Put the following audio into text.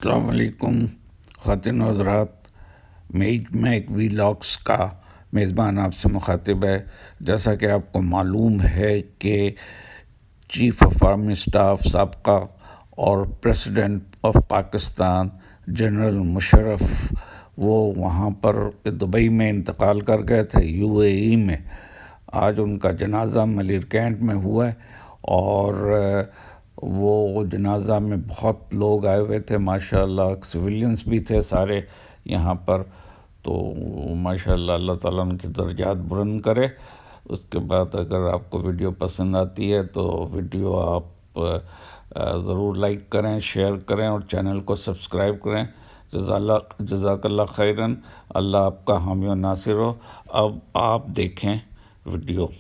अस्सलाम वालेकुम ख़वातीन व हज़रात। मैं एक वीलॉग्स का मेज़बान आपसे मुखातिब है। जैसा कि आपको मालूम है कि चीफ़ ऑफ आर्मी स्टाफ साबका और president of Pakistan general Musharraf वो वहाँ पर दुबई में इंतकाल कर गए थे, यूएई में। आज उनका जनाज़ा मलिर कैंट में हुआ है और वो जनाज़ा में बहुत लोग आए हुए थे माशाल्लाह, सिविलियंस भी थे सारे यहाँ पर। तो माशाल्लाह अल्लाह ताला उनके दर्जात बुलंद करे। उसके बाद अगर आपको वीडियो पसंद आती है तो वीडियो आप ज़रूर लाइक करें, शेयर करें और चैनल को सब्सक्राइब करें। जज़ाकल्लाह खैरन। अल्लाह आपका हामी और नासिर हो। अब आप देखें वीडियो।